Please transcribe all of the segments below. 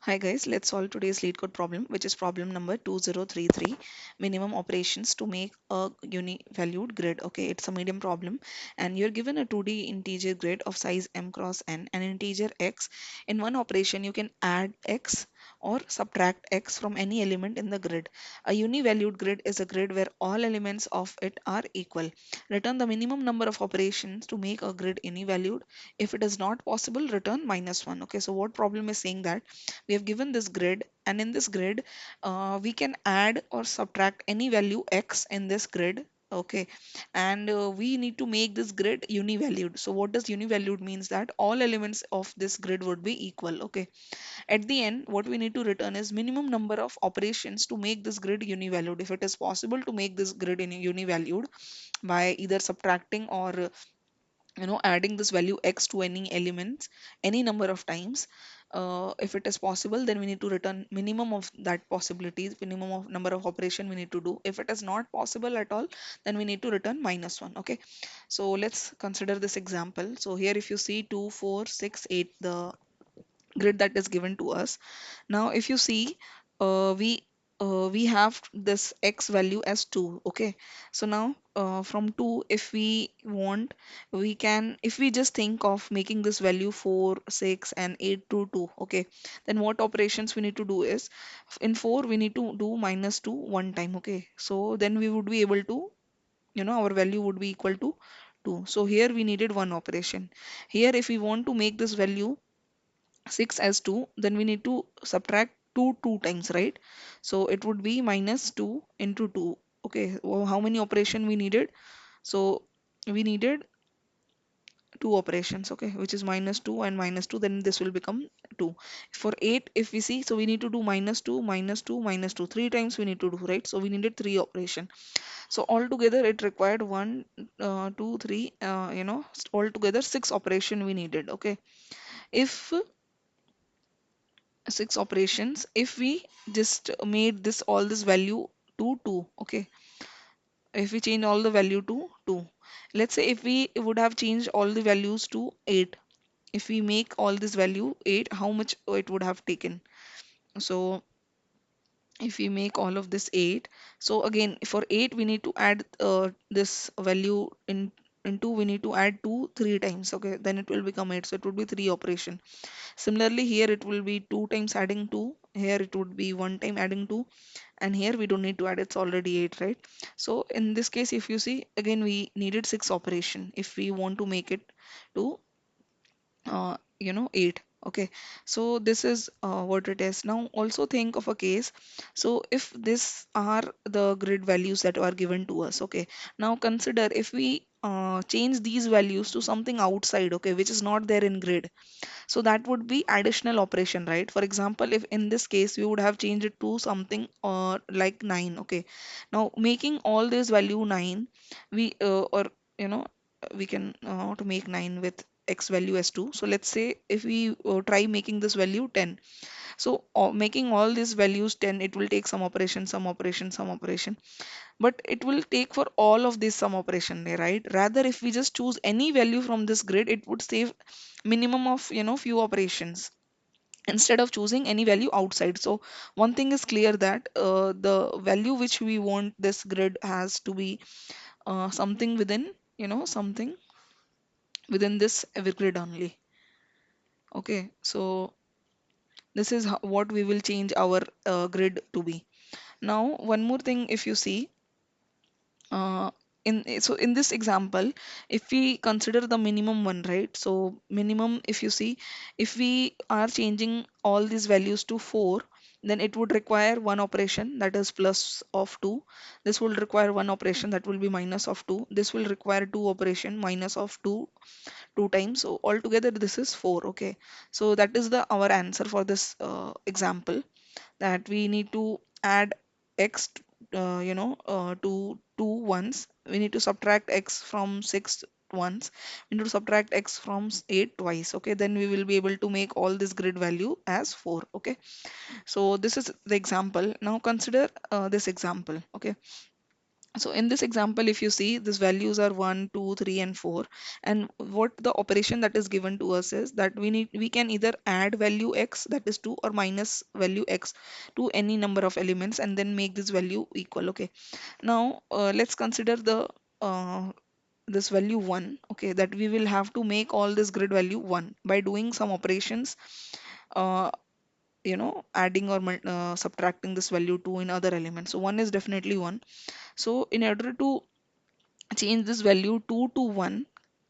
Hi guys, let's solve today's Leetcode problem, which is problem number 2033, minimum operations to make a uni-valued grid. Okay, it's a medium problem and you're given a 2D integer grid of size m cross n and integer x. In one operation, you can add x or subtract x from any element in the grid. A uni-valued grid is a grid where all elements of it are equal. Return the minimum number of operations to make a grid uni-valued. If it is not possible, return -1. Okay, so what problem is saying that we have given this grid, and in this grid we can add or subtract any value x in this grid. Okay, and we need to make this grid uni-valued. So what does uni-valued means? That all elements of this grid would be equal. Okay, at the end what we need to return is minimum number of operations to make this grid uni-valued. If it is possible to make this grid uni-valued by either subtracting or adding this value x to any elements any number of times, if it is possible, then we need to return minimum of that possibilities, minimum of number of operation we need to do. If it is not possible at all, then we need to return -1. Okay, so let's consider this example. So here if you see 2 4 6 8, the grid that is given to us. Now if you see, uh, we we have this x value as 2. Okay, so now from 2, if we want, we can, if we just think of making this value 4 6 and 8 to 2. Okay, then what operations we need to do is, in 4 we need to do -2 one time. Okay, so then we would be able to, our value would be equal to 2. So here we needed one operation. Here if we want to make this value 6 as 2, then we need to subtract 2 two times, right? So it would be -2 into 2. Okay, well, how many operation we needed? So we needed two operations. Okay, which is -2 and -2, then this will become 2. For 8 if we see, so we need to do -2 -2 -2 three times we need to do, right? So we needed three operation. So altogether it required 1 2 3, altogether six operation we needed. Okay, if six operations, if we just made this all this value to 2. Okay, if we change all the value to 2, let's say if we would have changed all the values to 8, if we make all this value 8, how much it would have taken? So if we make all of this 8, so again for 8 we need to add this value in 2, we need to add 2 three times. Okay, then it will become 8, so it would be three operation. Similarly here it will be 2 times adding 2, here it would be 1 time adding 2, and here we don't need to add, it's already 8, right? So in this case if you see, again we needed 6 operation if we want to make it to 8. Okay, so this is what it is. Now also think of a case, so if this are the grid values that are given to us. Okay, now consider if we change these values to something outside, okay, which is not there in grid, so that would be additional operation, right? For example, if in this case we would have changed it to something like 9. Okay, now making all this value 9, we or you know we can to make 9 with x value as 2. So let's say if we try making this value 10, so making all these values 10, it will take some operation, some operation, some operation, but it will take for all of this some operation there, right? Rather if we just choose any value from this grid, it would save minimum of few operations instead of choosing any value outside. So one thing is clear that the value which we want this grid has to be something within, something within this grid only. Okay, so this is what we will change our grid to be. Now one more thing, if you see, so in this example, if we consider the minimum one, right? So minimum, if you see, if we are changing all these values to 4, then it would require one operation, that is plus of 2. This will require one operation, that will be minus of 2. This will require two operation, minus of 2 two times. So altogether this is 4. Okay, so that is the our answer for this example, that we need to add x to 2 once, we need to subtract x from 6 once, we need to subtract x from 8 twice. Okay, then we will be able to make all this grid value as 4. Okay, so this is the example. Now consider this example. Okay, So in this example, if you see, these values are 1, 2, 3, and 4. And what the operation that is given to us is that we can either add value x, that is 2, or minus value x to any number of elements and then make this value equal. Okay. Now let's consider the this value 1. Okay, that we will have to make all this grid value 1 by doing some operations, uh, adding or subtracting this value 2 in other elements. So 1 is definitely 1. So in order to change this value 2 to 1,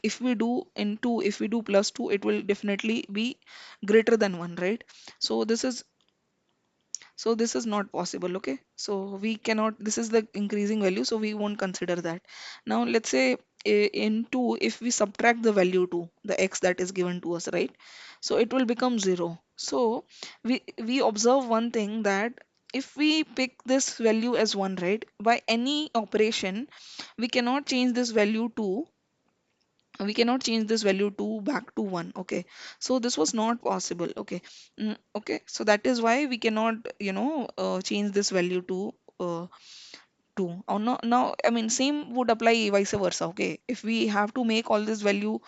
if we do in 2, if we do plus 2, it will definitely be greater than 1, right? So this is not possible. Okay, so we cannot, this is the increasing value, so we won't consider that. Now let's say in 2, if we subtract the value 2, the x that is given to us, right? So it will become 0. So we observe one thing, that if we pick this value as 1, right, by any operation we cannot change this value to, we cannot change this value 2 back to 1. Okay, so this was not possible. Okay. Okay, so that is why we cannot change this value to 2. Oh, no, now I mean same would apply vice versa. Okay, if we have to make all this value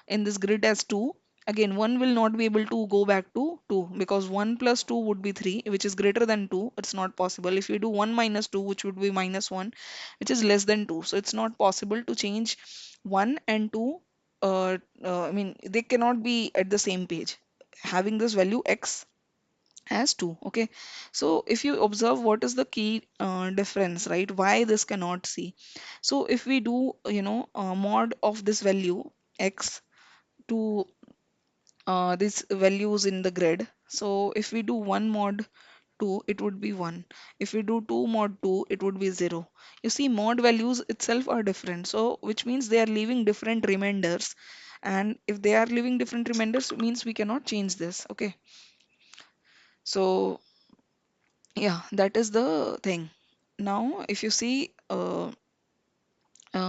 in this grid as 2, again 1 will not be able to go back to 2, because 1 plus 2 would be 3, which is greater than 2. It's not possible. If we do 1 minus 2, which would be minus 1, which is less than 2, so it's not possible to change 1 and 2. I mean they cannot be at the same page having this value x as 2. Okay, so if you observe what is the key difference, right, why this cannot see. So if we do mod of this value x to these values in the grid, so if we do 1 mod 2, it would be 1. If we do 2 mod 2, it would be 0. You see, mod values itself are different, so which means they are leaving different reminders. And if they are leaving different reminders, it means we cannot change this. Okay, so yeah, that is the thing. Now if you see,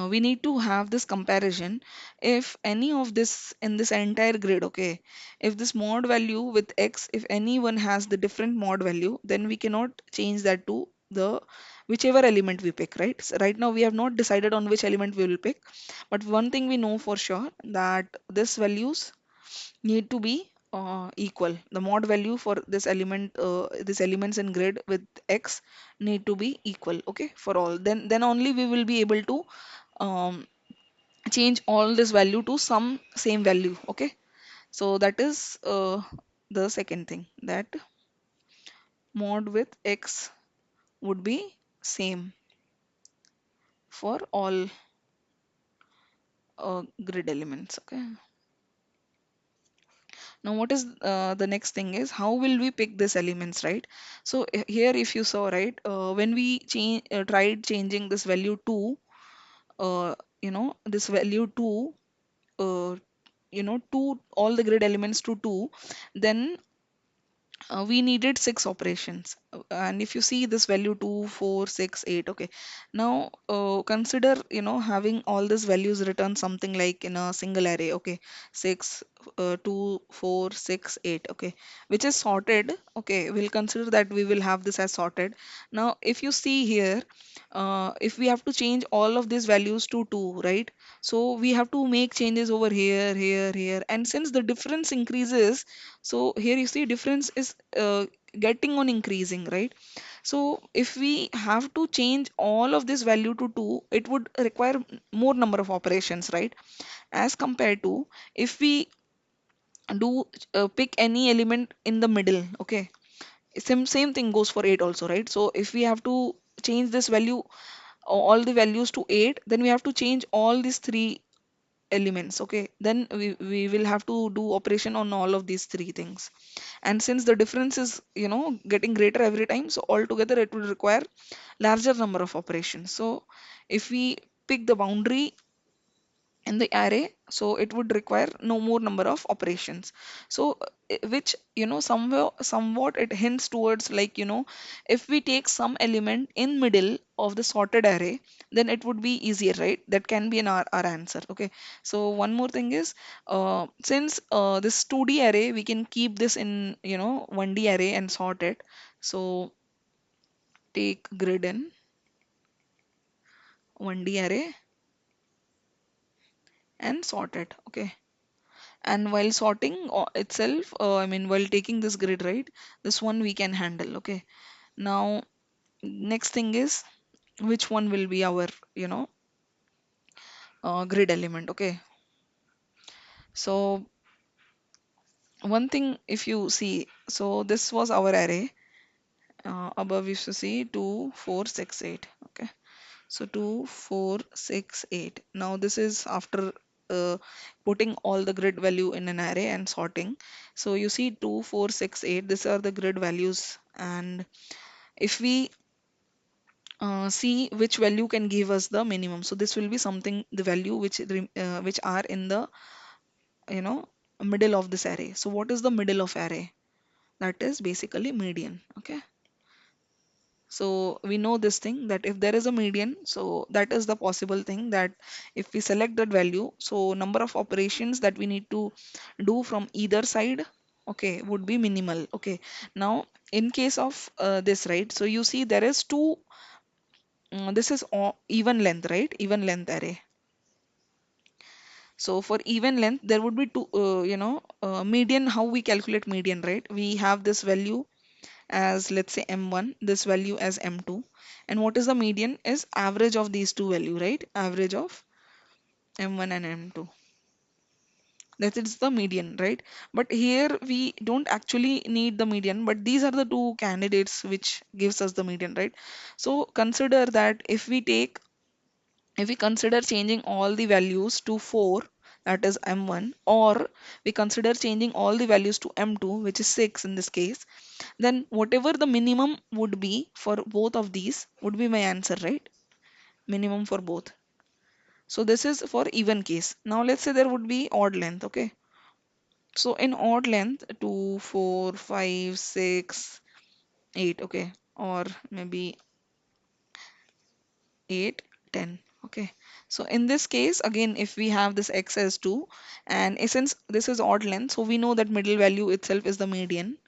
we need to have this comparison. If any of this in this entire grid, okay, if this mod value with x, if anyone has the different mod value, then we cannot change that to the whichever element we pick, right? So right now we have not decided on which element we will pick, but one thing we know for sure, that this values need to be equal. The mod value for this element, this elements in grid with x need to be equal. Okay, for all. Then only we will be able to um, change all this value to some same value. Okay, so that is the second thing, that mod with x would be same for all grid elements. Okay, now what is the next thing is, how will we pick these elements, right? So here if you saw, right, when we tried changing this value to this value to uh, to all the grid elements to 2, then we needed 6 operations. And if you see this value 2, 4, 6, 8. Okay, now consider having all these values written something like in a single array. Okay, 6, 2, 4, 6, 8. Okay, which is sorted. Okay, we'll consider that we will have this as sorted. Now if you see here, if we have to change all of these values to 2, right, so we have to make changes over here, here, and since the difference increases, so here you see difference is getting on increasing, right? So if we have to change all of this value to 2, it would require more number of operations, right? As compared to if we do pick any element in the middle. Okay, same thing goes for 8 also, right? So if we have to change this value, all the values to 8, then we have to change all these 3 elements. Okay, then we will have to do operation on all of these 3 things. And since the difference is getting greater every time, so altogether it will require larger number of operations. So if we pick the boundary in the array, so it would require no more number of operations. So which somewhat it hints towards, like if we take some element in middle of the sorted array, then it would be easier, right? That can be our answer. Okay, so one more thing is, since this 2D array, we can keep this in 1D array and sort it. So take grid in, 1D array and sort it. Okay. And while sorting itself, I mean, while taking this grid, right, this one we can handle. Okay. Now, next thing is which one will be our, you know, grid element. Okay. So, one thing if you see, so this was our array. Above you should see 2, 4, 6, 8. Okay. So 2, 4, 6, 8. Now this is after uh, putting all the grid value in an array and sorting. So you see 2, 4, 6, 8. These are the grid values. And if we see which value can give us the minimum, so this will be something the value which are in the you know middle of this array. So what is the middle of array? That is basically median. Okay. So we know this thing that if there is a median, so that is the possible thing that if we select that value, so number of operations that we need to do from either side, okay, would be minimal. Okay. Now, in case of this, right? So you see there is two, this is even length, right? Even length array. So for even length, there would be two, median, how we calculate median, right? We have this value as let's say m1, this value as m2, and what is the median is average of these two value, right? Average of m1 and m2, that is the median, right? But here we don't actually need the median, but these are the two candidates which gives us the median, right? So consider that if we consider changing all the values to 4, that is m1, or we consider changing all the values to m2, which is 6 in this case, then whatever the minimum would be for both of these would be my answer, right? Minimum for both. So this is for even case. Now let's say there would be odd length. Okay. So in odd length, 2, 4, 5, 6, 8. Okay. Or maybe 8, 10. Okay. So in this case, again, if we have this x as 2, and since this is odd length, so we know that middle value itself is the median.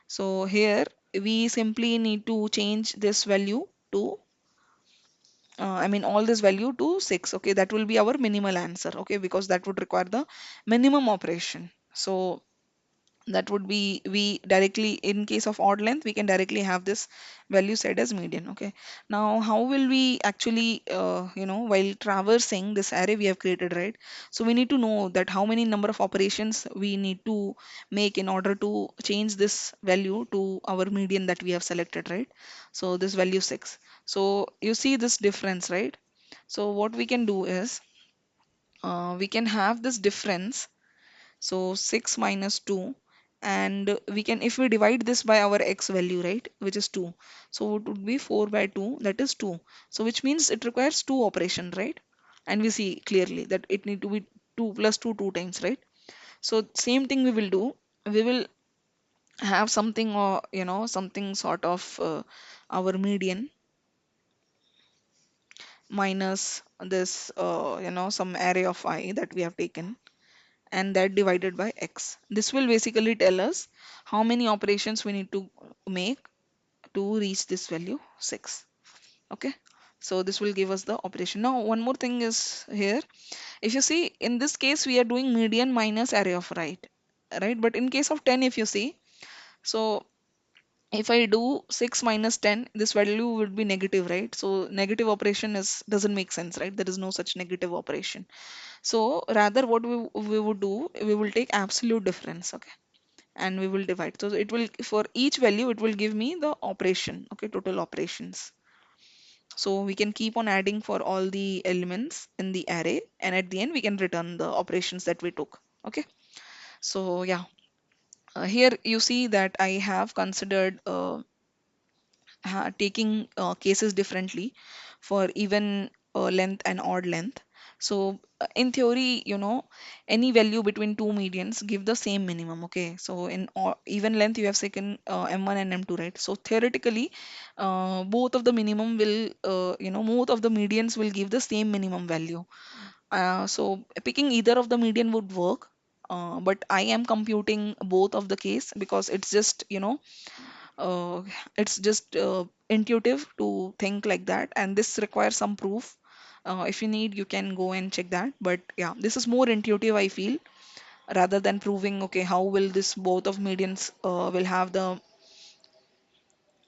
So here we simply need to change this value to I mean all this value to 6. Okay, that will be our minimal answer. Okay, because that would require the minimum operation. So that would be we directly, in case of odd length, we can directly have this value set as median. Okay, now how will we actually while traversing this array we have created, right? So we need to know that how many number of operations we need to make in order to change this value to our median that we have selected, right? So this value 6. So you see this difference, right? So what we can do is we can have this difference, so 6 minus 2, and we can, if we divide this by our x value, right, which is 2, so it would be 4 by 2, that is 2. So which means it requires 2 operation, right? And we see clearly that it need to be 2 plus 2 2 times, right? So same thing we will do. We will have something, or something sort of our median minus this some array of I that we have taken, and that divided by x. This will basically tell us how many operations we need to make to reach this value 6. Okay. So this will give us the operation. Now one more thing is here. If you see in this case we are doing median minus array of right? But in case of 10, if you see, so if I do 6 minus 10, this value would be negative, right? So negative operation is doesn't make sense, right? There is no such negative operation. So rather what we would do, we will take absolute difference, okay, and we will divide. So it will, for each value, it will give me the operation, okay, total operations. So we can keep on adding for all the elements in the array, and at the end we can return the operations that we took. Okay. So yeah, here you see that I have considered taking cases differently for even length and odd length. So in theory, any value between two medians give the same minimum. Okay, so in even length you have taken m1 and m2, right? So theoretically, both of the minimum will, both of the medians will give the same minimum value. So picking either of the median would work. But I am computing both of the case because it's just intuitive to think like that, and this requires some proof. If you need, you can go and check that. But yeah, this is more intuitive, I feel, rather than proving, okay, how will this both of medians will have the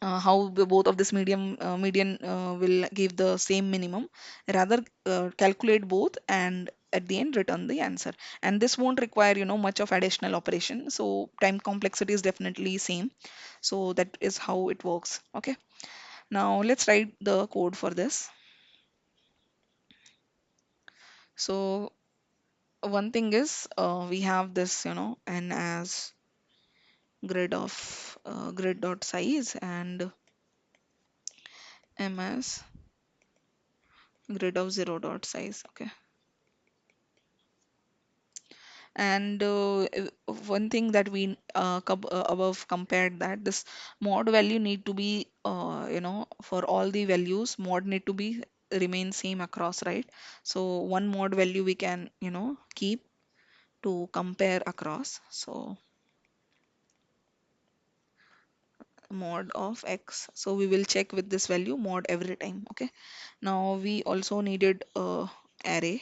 how the both of this median will give the same minimum. Rather, calculate both and at the end return the answer. And this won't require, much of additional operation. So time complexity is definitely same. So that is how it works. Okay. Now let's write the code for this. So one thing is, we have this, n as grid dot size and m as grid of 0 dot size. Okay. And one thing that we above compared, that this mod value need to be, for all the values, mod need to be remain same across, right? So one mod value we can, keep to compare across. So mod of x. So we will check with this value mod every time. Okay. Now we also needed a array.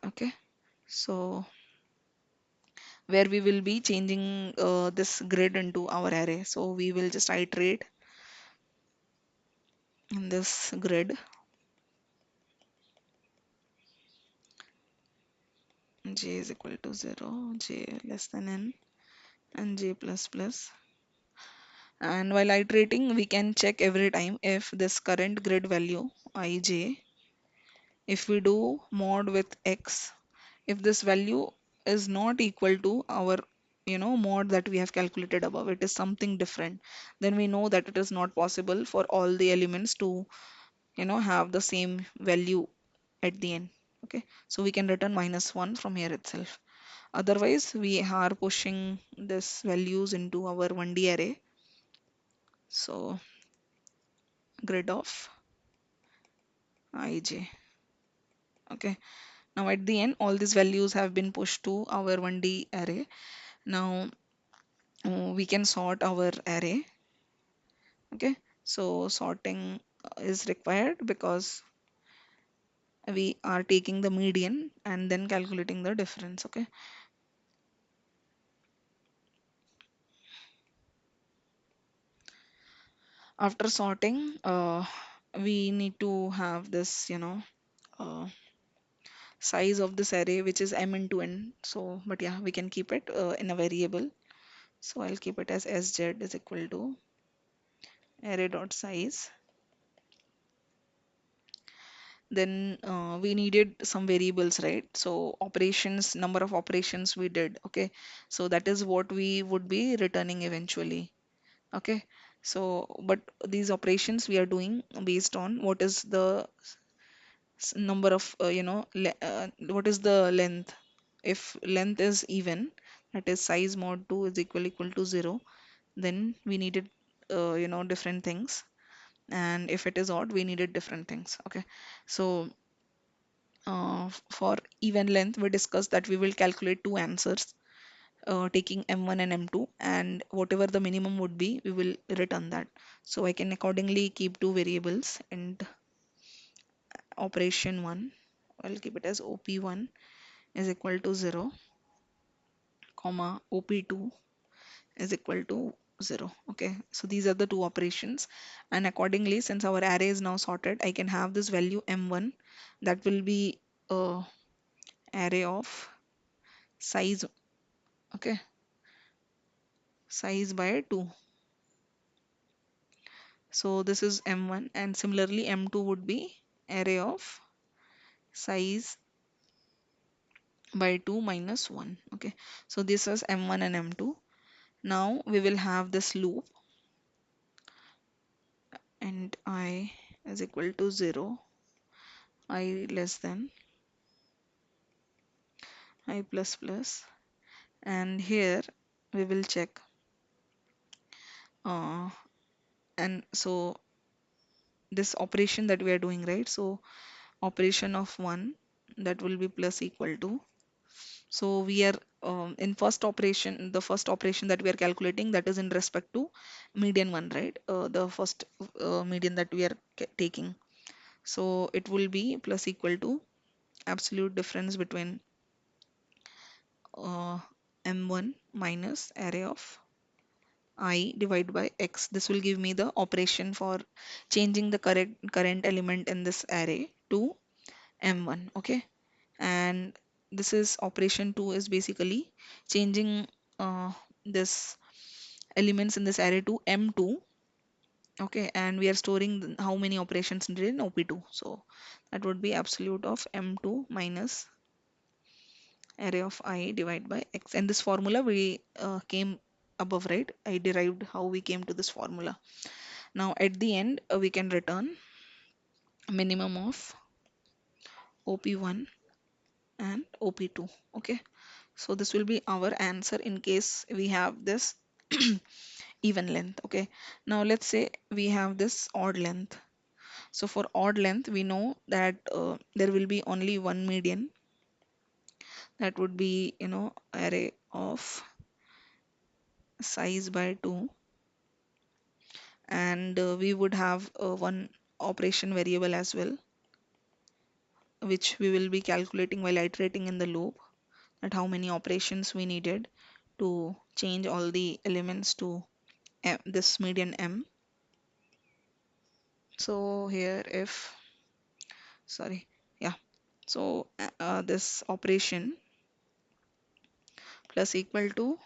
Okay. So where we will be changing this grid into our array. So we will just iterate in this grid j is equal to 0, j less than n, and j plus plus. And while iterating, we can check every time if this current grid value ij, if we do mod with x, if this value is not equal to our, mod that we have calculated above, it is something different, then we know that it is not possible for all the elements to, have the same value at the end. Okay, so we can return -1 from here itself. Otherwise, we are pushing this values into our 1D array. So grid of ij. Okay, now at the end, all these values have been pushed to our 1D array. Now we can sort our array. Okay, so sorting is required because we are taking the median and then calculating the difference. Okay, after sorting, we need to have this, uh, size of this array, which is m into n. So but yeah, we can keep it in a variable. So I'll keep it as sz is equal to array dot size. Then we needed some variables, right? So operations, number of operations we did. Okay, so that is what we would be returning eventually. Okay, so but these operations we are doing based on what is the number of, what is the length. If length is even, that is size mod 2 is equal to 0, then we needed, different things. And if it is odd, we needed different things. Okay, so for even length, we discussed that we will calculate two answers, taking m1 and m2, and whatever the minimum would be, we will return that. So I can accordingly keep two variables, and operation 1, I'll keep it as op1 is equal to 0, comma op2 is equal to 0. Okay, so these are the two operations. And accordingly, since our array is now sorted, I can have this value m1, that will be a array of size. Okay, size by 2. So this is m1, and similarly m2 would be array of size by 2 minus 1. Okay, so this is m1 and m2. Now we will have this loop, and I is equal to 0, I less than I plus plus, and here we will check, uh, and so this operation that we are doing, right? So operation of 1, that will be plus equal to, so we are, in first operation, the first operation that we are calculating, that is in respect to median 1, right? The first median that we are taking. So it will be plus equal to absolute difference between uh, m1 minus array of I divided by x. This will give me the operation for changing the current element in this array to m1. Okay, and this is operation 2 is basically changing this elements in this array to m2. Okay, and we are storing how many operations needed in op2. So that would be absolute of m2 minus array of I divided by x. And this formula we came above, right? I derived how we came to this formula. Now at the end we can return minimum of op1 and op2. Okay, so this will be our answer in case we have this even length. Okay, now let's say we have this odd length. So for odd length we know that there will be only one median, that would be, array of size by 2, and we would have one operation variable as well, which we will be calculating while iterating in the loop, at how many operations we needed to change all the elements to this median m. So here if, sorry, yeah, so this operation plus equal to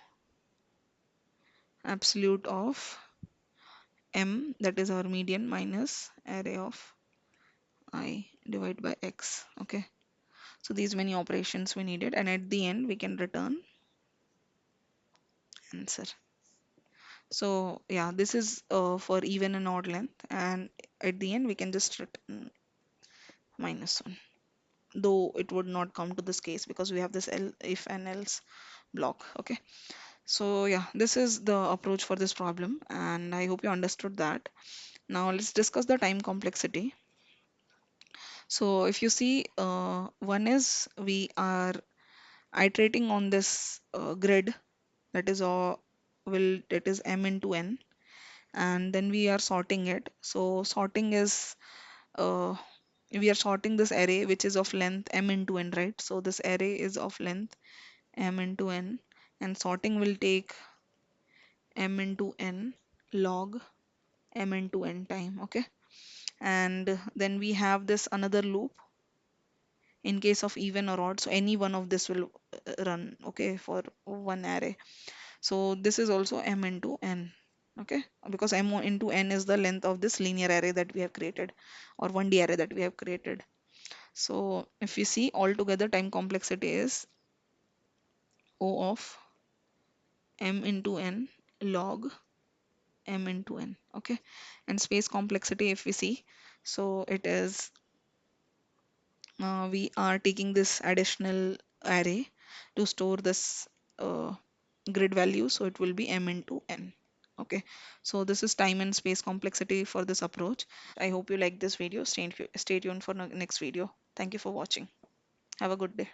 absolute of m, that is our median, minus array of I divided by x. Okay, so these many operations we needed, and at the end we can return answer. So yeah, this is for even and odd length, and at the end we can just return -1, though it would not come to this case because we have this if and else block. Okay, so yeah, this is the approach for this problem, and I hope you understood that. Now let's discuss the time complexity. So if you see, one is we are iterating on this grid, that is all will that is m into n, and then we are sorting it. So sorting is uh, we are sorting this array which is of length m into n, right? So this array is of length m into n, and sorting will take m into n log m into n time. Okay, and then we have this another loop in case of even or odd, so any one of this will run, okay, for one array. So this is also m into n. Okay, because m into n is the length of this linear array that we have created, or 1D array that we have created. So if you see, altogether time complexity is O of m into n log m into n. Okay, and space complexity, if we see, so it is we are taking this additional array to store this uh, grid value, so it will be m into n. Okay, so this is time and space complexity for this approach. I hope you like this video. Stay tuned for next video. Thank you for watching. Have a good day.